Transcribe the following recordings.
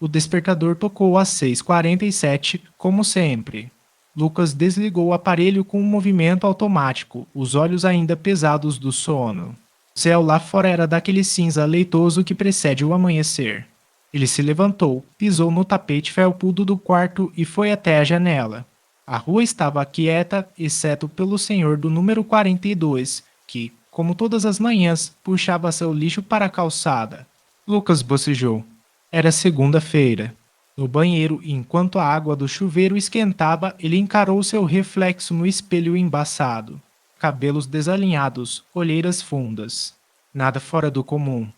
O despertador tocou às 6h47, como sempre. Lucas desligou o aparelho com um movimento automático, os olhos ainda pesados do sono. O céu lá fora era daquele cinza leitoso que precede o amanhecer. Ele se levantou, pisou no tapete felpudo do quarto e foi até a janela. A rua estava quieta, exceto pelo senhor do número 42, que, como todas as manhãs, puxava seu lixo para a calçada. Lucas bocejou. Era segunda-feira. No banheiro, enquanto a água do chuveiro esquentava, ele encarou seu reflexo no espelho embaçado. Cabelos desalinhados, olheiras fundas. Nada fora do comum.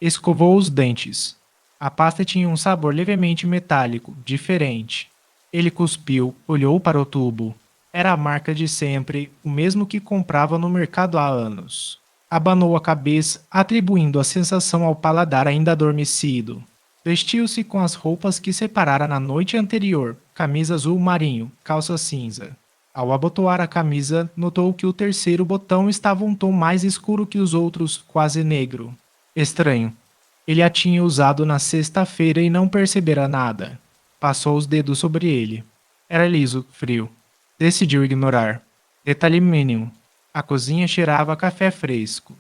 Escovou os dentes. A pasta tinha um sabor levemente metálico, diferente. Ele cuspiu, olhou para o tubo. Era a marca de sempre, o mesmo que comprava no mercado há anos. Abanou a cabeça, atribuindo a sensação ao paladar ainda adormecido. Vestiu-se com as roupas que separara na noite anterior, camisa azul marinho, calça cinza. Ao abotoar a camisa, notou que o terceiro botão estava um tom mais escuro que os outros, quase negro. Estranho. Ele a tinha usado na sexta-feira e não percebera nada. Passou os dedos sobre ele. Era liso, frio. Decidiu ignorar. Detalhe mínimo. A cozinha cheirava a café fresco.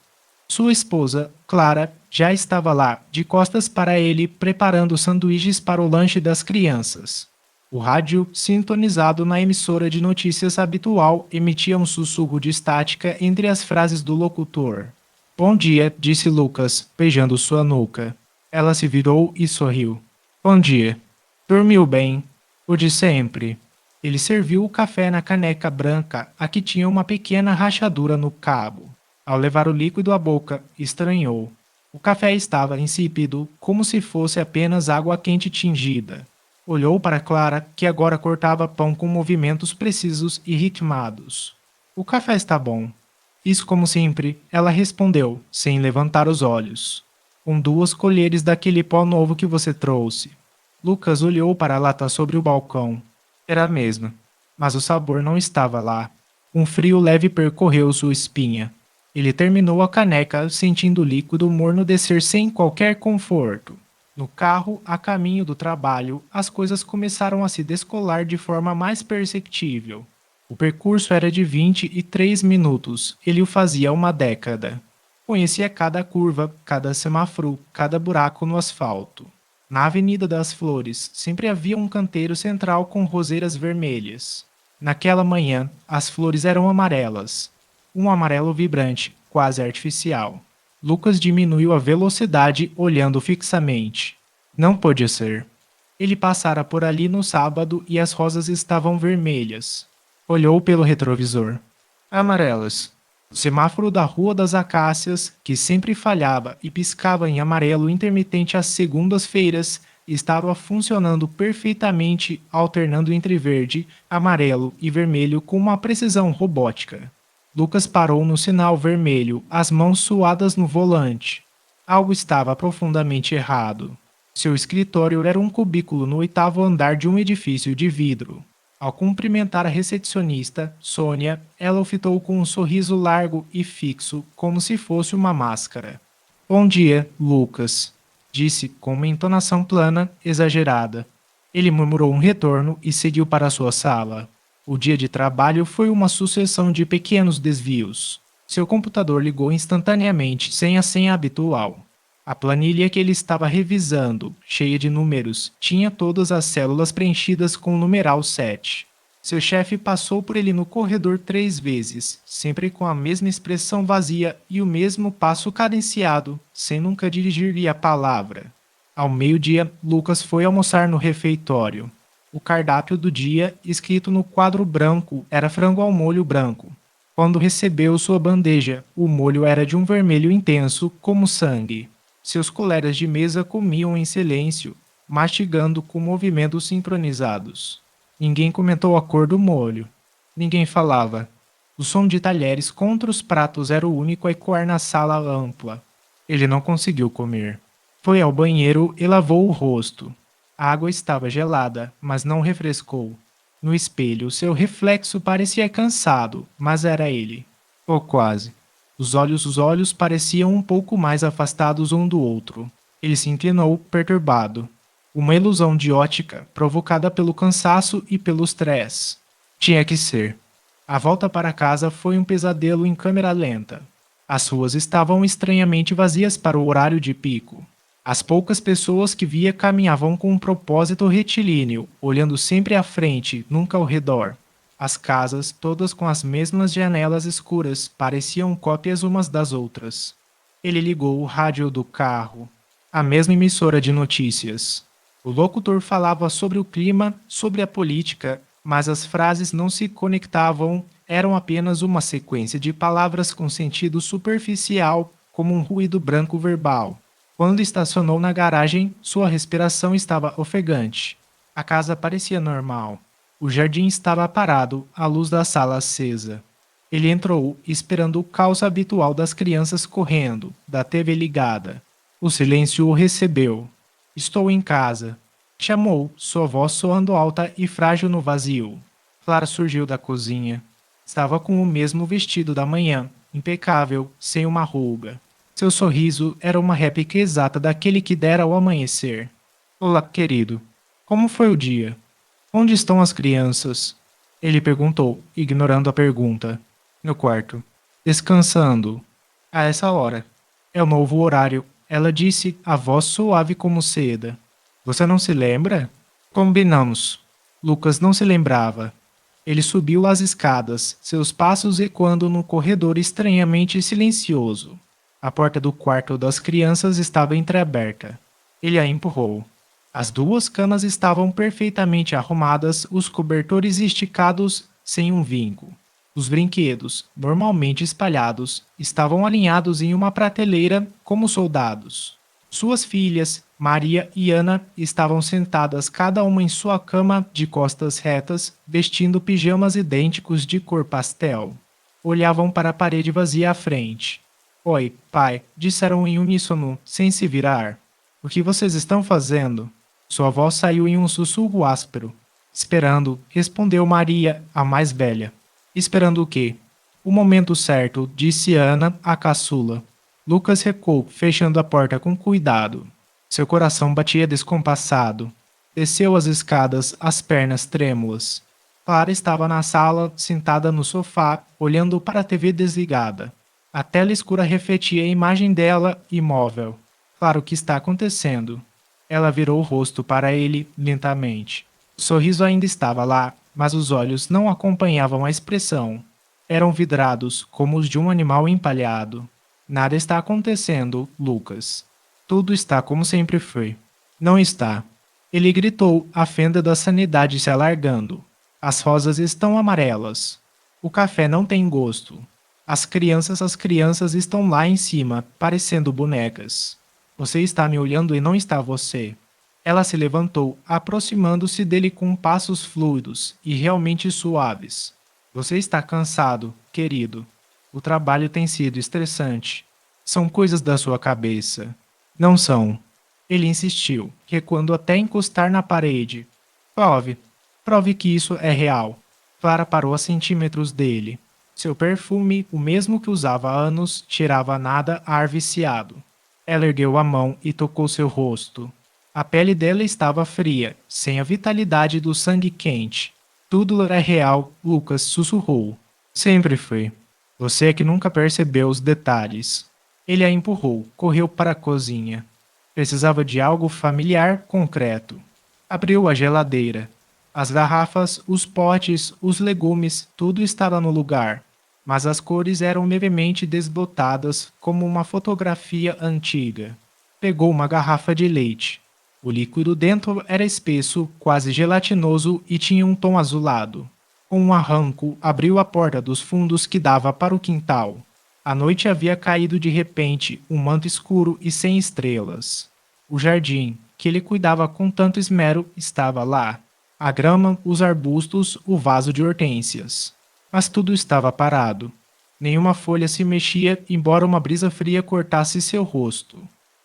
Sua esposa, Clara, já estava lá, de costas para ele, preparando sanduíches para o lanche das crianças. O rádio, sintonizado na emissora de notícias habitual, emitia um sussurro de estática entre as frases do locutor. Bom dia, disse Lucas, beijando sua nuca. Ela se virou e sorriu. Bom dia. Dormiu bem. O de sempre. Ele serviu o café na caneca branca, a que tinha uma pequena rachadura no cabo. Ao levar o líquido à boca, estranhou. O café estava insípido, como se fosse apenas água quente tingida. Olhou para Clara, que agora cortava pão com movimentos precisos e ritmados. O café está bom. Isso como sempre, ela respondeu, sem levantar os olhos. Com 2 colheres daquele pó novo que você trouxe. Lucas olhou para a lata sobre o balcão. Era a mesma, mas o sabor não estava lá. Um frio leve percorreu sua espinha. Ele terminou a caneca, sentindo o líquido morno descer sem qualquer conforto. No carro, a caminho do trabalho, as coisas começaram a se descolar de forma mais perceptível. O percurso era de 23 minutos, ele o fazia há uma década. Conhecia cada curva, cada semáforo, cada buraco no asfalto. Na Avenida das Flores, sempre havia um canteiro central com roseiras vermelhas. Naquela manhã, as flores eram amarelas. Um amarelo vibrante, quase artificial. Lucas diminuiu a velocidade, olhando fixamente. Não podia ser. Ele passara por ali no sábado e as rosas estavam vermelhas. Olhou pelo retrovisor. Amarelas. O semáforo da Rua das Acácias, que sempre falhava e piscava em amarelo intermitente às segundas-feiras, estava funcionando perfeitamente, alternando entre verde, amarelo e vermelho com uma precisão robótica. Lucas parou no sinal vermelho, as mãos suadas no volante. Algo estava profundamente errado. Seu escritório era um cubículo no 8º andar de um edifício de vidro. Ao cumprimentar a recepcionista, Sônia, ela o fitou com um sorriso largo e fixo, como se fosse uma máscara. Bom dia, Lucas, disse com uma entonação plana, exagerada. Ele murmurou um retorno e seguiu para a sua sala. O dia de trabalho foi uma sucessão de pequenos desvios. Seu computador ligou instantaneamente, sem a senha habitual. A planilha que ele estava revisando, cheia de números, tinha todas as células preenchidas com o numeral 7. Seu chefe passou por ele no corredor 3 vezes, sempre com a mesma expressão vazia e o mesmo passo cadenciado, sem nunca dirigir-lhe a palavra. Ao meio-dia, Lucas foi almoçar no refeitório. O cardápio do dia, escrito no quadro branco, era frango ao molho branco. Quando recebeu sua bandeja, o molho era de um vermelho intenso, como sangue. Seus colegas de mesa comiam em silêncio, mastigando com movimentos sincronizados. Ninguém comentou a cor do molho. Ninguém falava. O som de talheres contra os pratos era o único a ecoar na sala ampla. Ele não conseguiu comer. Foi ao banheiro e lavou o rosto. A água estava gelada, mas não refrescou. No espelho, seu reflexo parecia cansado, mas era ele. Ou quase. Os olhos pareciam um pouco mais afastados um do outro. Ele se inclinou, perturbado. Uma ilusão de ótica provocada pelo cansaço e pelo stress. Tinha que ser. A volta para casa foi um pesadelo em câmera lenta. As ruas estavam estranhamente vazias para o horário de pico. As poucas pessoas que via caminhavam com um propósito retilíneo, olhando sempre à frente, nunca ao redor. As casas, todas com as mesmas janelas escuras, pareciam cópias umas das outras. Ele ligou o rádio do carro. A mesma emissora de notícias. O locutor falava sobre o clima, sobre a política, mas as frases não se conectavam, eram apenas uma sequência de palavras com sentido superficial, como um ruído branco verbal. Quando estacionou na garagem, sua respiração estava ofegante. A casa parecia normal. O jardim estava parado, a luz da sala acesa. Ele entrou, esperando o caos habitual das crianças correndo, da TV ligada. O silêncio o recebeu. Estou em casa. Chamou, sua voz soando alta e frágil no vazio. Clara surgiu da cozinha. Estava com o mesmo vestido da manhã, impecável, sem uma ruga. Seu sorriso era uma réplica exata daquele que dera ao amanhecer. Olá, querido. Como foi o dia? Onde estão as crianças? Ele perguntou, ignorando a pergunta. No quarto. Descansando. A essa hora. É o novo horário, ela disse, a voz suave como seda. Você não se lembra? Combinamos. Lucas não se lembrava. Ele subiu as escadas, seus passos ecoando no corredor estranhamente silencioso. A porta do quarto das crianças estava entreaberta. Ele a empurrou. As duas camas estavam perfeitamente arrumadas, os cobertores esticados sem um vinco. Os brinquedos, normalmente espalhados, estavam alinhados em uma prateleira como soldados. Suas filhas, Maria e Ana, estavam sentadas cada uma em sua cama de costas retas, vestindo pijamas idênticos de cor pastel. Olhavam para a parede vazia à frente. Oi, pai, disseram em uníssono, sem se virar. O que vocês estão fazendo? Sua voz saiu em um sussurro áspero. Esperando, respondeu Maria, a mais velha. Esperando o quê? O momento certo, disse Ana, a caçula. Lucas recuou, fechando a porta com cuidado. Seu coração batia descompassado. Desceu as escadas, as pernas trêmulas. Clara estava na sala, sentada no sofá, olhando para a TV desligada. A tela escura refletia a imagem dela, imóvel. Claro o que está acontecendo. Ela virou o rosto para ele lentamente. O sorriso ainda estava lá, mas os olhos não acompanhavam a expressão. Eram vidrados, como os de um animal empalhado. Nada está acontecendo, Lucas. Tudo está como sempre foi. Não está. Ele gritou, a fenda da sanidade se alargando. As rosas estão amarelas. O café não tem gosto. As crianças estão lá em cima, parecendo bonecas. Você está me olhando e não está você. Ela se levantou, aproximando-se dele com passos fluidos e realmente suaves. Você está cansado, querido. O trabalho tem sido estressante. São coisas da sua cabeça. Não são. Ele insistiu, recuando até encostar na parede. Prove. Prove que isso é real. Clara parou a centímetros dele. Seu perfume, o mesmo que usava há anos, cheirava a nada ar viciado. Ela ergueu a mão e tocou seu rosto. A pele dela estava fria, sem a vitalidade do sangue quente. Tudo era real, Lucas sussurrou. Sempre foi. Você é que nunca percebeu os detalhes. Ele a empurrou, correu para a cozinha. Precisava de algo familiar, concreto. Abriu a geladeira. As garrafas, os potes, os legumes, tudo estava no lugar. Mas as cores eram levemente desbotadas, como uma fotografia antiga. Pegou uma garrafa de leite. O líquido dentro era espesso, quase gelatinoso e tinha um tom azulado. Com um arranco, abriu a porta dos fundos que dava para o quintal. A noite havia caído de repente, um manto escuro e sem estrelas. O jardim, que ele cuidava com tanto esmero, estava lá. A grama, os arbustos, o vaso de hortênsias. Mas tudo estava parado. Nenhuma folha se mexia, embora uma brisa fria cortasse seu rosto.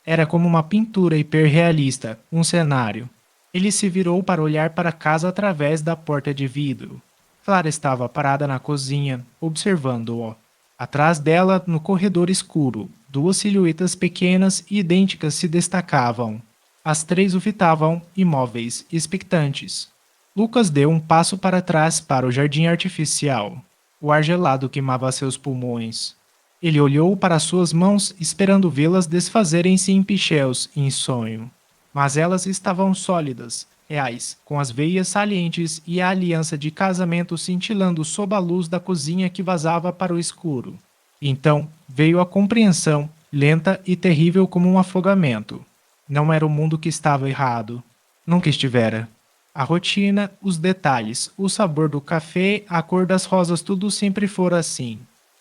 Era como uma pintura hiperrealista, um cenário. Ele se virou para olhar para a casa através da porta de vidro. Clara estava parada na cozinha, observando-o. Atrás dela, no corredor escuro, duas silhuetas pequenas e idênticas se destacavam. As três o fitavam, imóveis, expectantes. Lucas deu um passo para trás para o jardim artificial. O ar gelado queimava seus pulmões. Ele olhou para suas mãos, esperando vê-las desfazerem-se em picheus, em sonho. Mas elas estavam sólidas, reais, com as veias salientes e a aliança de casamento cintilando sob a luz da cozinha que vazava para o escuro. Então veio a compreensão, lenta e terrível como um afogamento. Não era o mundo que estava errado. Nunca estivera. A rotina, os detalhes, o sabor do café, a cor das rosas, tudo sempre fora assim.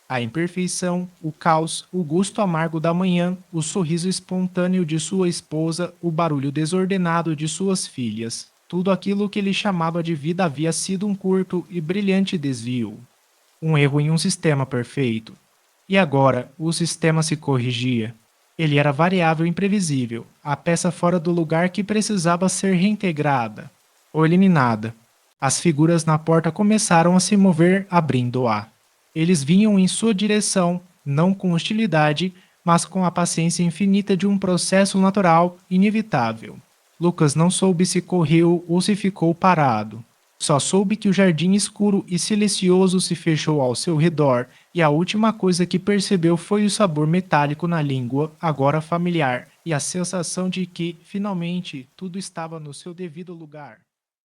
A imperfeição, o caos, o gosto amargo da manhã, o sorriso espontâneo de sua esposa, o barulho desordenado de suas filhas. Tudo aquilo que ele chamava de vida havia sido um curto e brilhante desvio. Um erro em um sistema perfeito. E agora, o sistema se corrigia. Ele era variável e imprevisível, a peça fora do lugar que precisava ser reintegrada ou eliminada. As figuras na porta começaram a se mover, abrindo-a. Eles vinham em sua direção, não com hostilidade, mas com a paciência infinita de um processo natural inevitável. Lucas não soube se correu ou se ficou parado. Só soube que o jardim escuro e silencioso se fechou ao seu redor, e a última coisa que percebeu foi o sabor metálico na língua, agora familiar, e a sensação de que, finalmente, tudo estava no seu devido lugar.